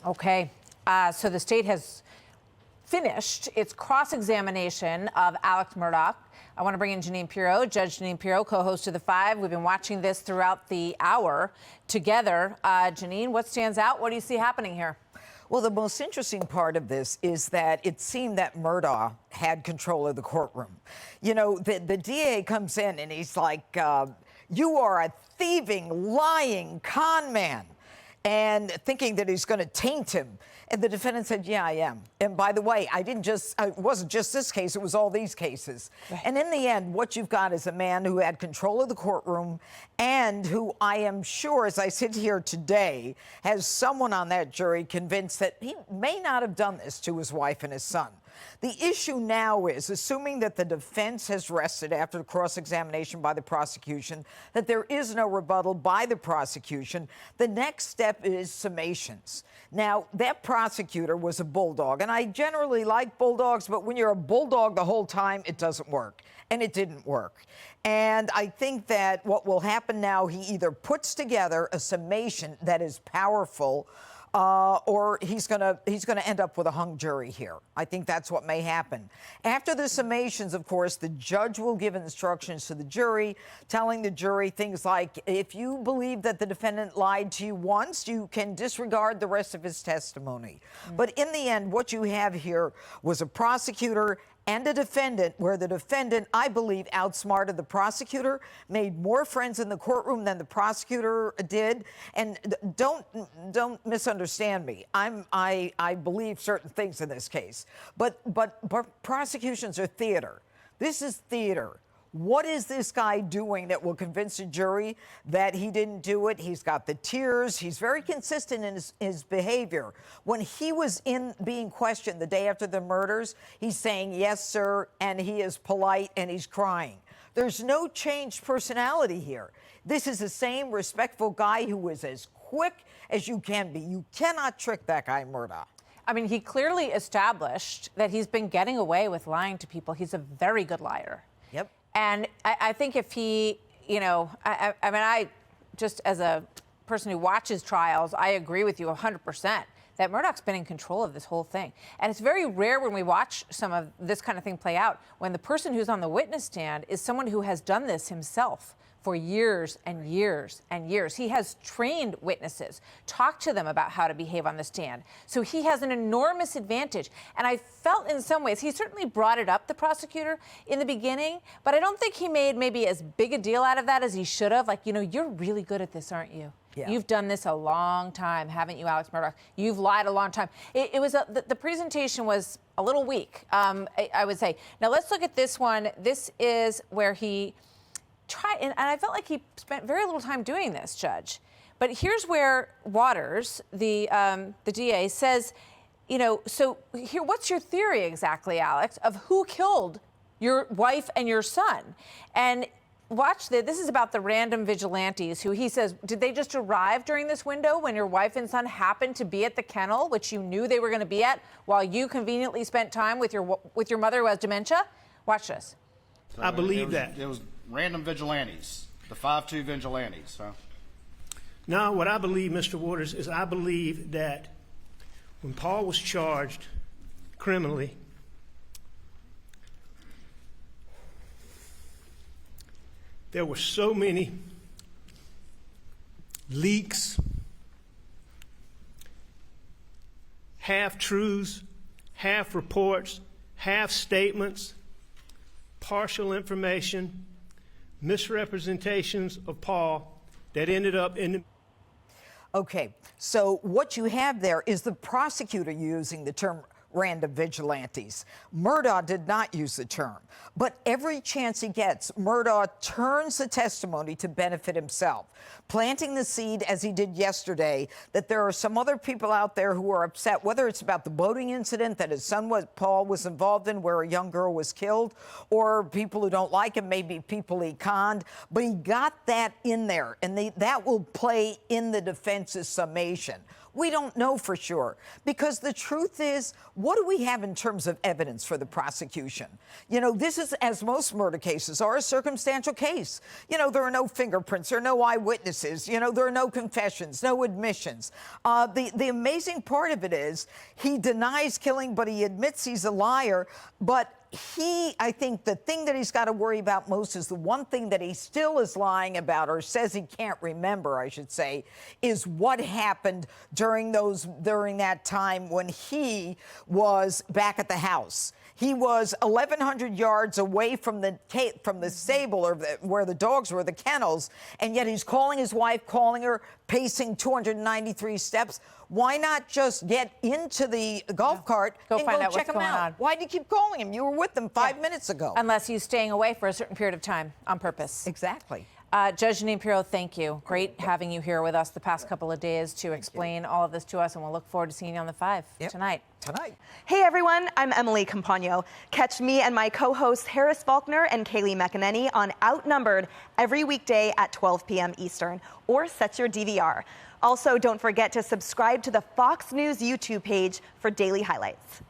Okay, so the state has finished its cross-examination of Alex Murdaugh. I want to bring in Jeanine Pirro, Judge Jeanine Pirro, co-host of The Five. We've been watching this throughout the hour together. Jeanine, what stands out? What do you see happening here? Well, the most interesting part of this is that it seemed that Murdaugh had control of the courtroom. You know, the DA comes in and he's like, you are a thieving, lying con man, and thinking that he's going to taint him. And the defendant said, yeah, I am. And by the way, it wasn't just this case, it was all these cases. Right. And in the end, what you've got is a man who had control of the courtroom and who I am sure, as I sit here today, has someone on that jury convinced that he may not have done this to his wife and his son. The issue now is, assuming that the defense has rested after the cross-examination by the prosecution, that there is no rebuttal by the prosecution, the next step is summations. Now, that prosecutor was a bulldog, and I generally like bulldogs, but when you're a bulldog the whole time, it doesn't work. And it didn't work. And I think that what will happen now, he either puts together a summation that is powerful, or he's gonna end up with a hung jury here. I think that's what may happen. After the summations, of course, the judge will give instructions to the jury, telling the jury things like, if you believe that the defendant lied to you once, you can disregard the rest of his testimony. But in the end, what you have here was a prosecutor and a defendant, where the defendant, I believe, outsmarted the prosecutor, made more friends in the courtroom than the prosecutor did. And don't misunderstand me. I believe certain things in this case, but prosecutions are theater. This is theater. What is this guy doing that will convince a jury that he didn't do it? He's got the tears. He's very consistent in his behavior. When he was being questioned the day after the murders, he's saying, yes, sir, and he is polite and he's crying. There's no changed personality here. This is the same respectful guy who is as quick as you can be. You cannot trick that guy, Murdaugh. I mean, he clearly established that he's been getting away with lying to people. He's a very good liar. Yep. And I think if he, you know, I mean, I just as a person who watches trials, I agree with you 100% that Murdaugh's been in control of this whole thing. And it's very rare when we watch some of this kind of thing play out, when the person who's on the witness stand is someone who has done this himself for years and years and years. He has trained witnesses, talked to them about how to behave on the stand. So he has an enormous advantage. And I felt in some ways, he certainly brought it up, the prosecutor, in the beginning, but I don't think he made maybe as big a deal out of that as he should have. Like, you know, you're really good at this, aren't you? Yeah. You've done this a long time, haven't you, Alex Murdaugh? You've lied a long time. It was the presentation was a little weak, I would say. Now let's look at this one. This is where he and I felt like he spent very little time doing this, Judge. But here's where Waters, the DA, says, you know, so here, what's your theory exactly, Alex, of who killed your wife and your son? And watch this. This is about the random vigilantes who he says, did they just arrive during this window when your wife and son happened to be at the kennel, which you knew they were going to be at, while you conveniently spent time with your mother who has dementia? Watch this. So I believe that. It was random vigilantes, the 5-2 vigilantes, huh? No, what I believe, Mr. Waters, is I believe that when Paul was charged criminally, there were so many leaks, half-truths, half-reports, half-statements, partial information, misrepresentations of Paul that ended up in the... Okay, so what you have there is the prosecutor using the term random vigilantes. Murdaugh did not use the term, but every chance he gets, Murdaugh turns the testimony to benefit himself, planting the seed, as he did yesterday, that there are some other people out there who are upset, whether it's about the boating incident that his son, Paul, was involved in, where a young girl was killed, or people who don't like him, maybe people he conned, but he got that in there, and that will play in the defense's summation. We don't know for sure, because the truth is, what do we have in terms of evidence for the prosecution? You know, this is, as most murder cases are, a circumstantial case. You know, there are no fingerprints, there are no eyewitnesses, you know, there are no confessions, no admissions. The amazing part of it is he denies killing, but he admits he's a liar. But I think the thing that he's got to worry about most is the one thing that he still is lying about, or says he can't remember, I should say, is what happened during that time when he was back at the house. He was 1,100 yards away from the stable, or where the dogs were, the kennels, and yet he's calling his wife, calling her, pacing 293 steps. Why not just get into the golf cart Go and find go out check what's him going out? on. Why do you keep calling him? You were with them 5 minutes ago. Unless he's staying away for a certain period of time on purpose. Exactly. Judge Jeanine Pirro, thank you. Great having you here with us the past couple of days to explain all of this to us, and we'll look forward to seeing you on the 5 tonight. Hey everyone, I'm Emily Campagno. Catch me and my co-hosts Harris Faulkner and Kaylee McEnany on Outnumbered every weekday at 12 p.m. Eastern, or set your DVR. Also, don't forget to subscribe to the Fox News YouTube page for daily highlights.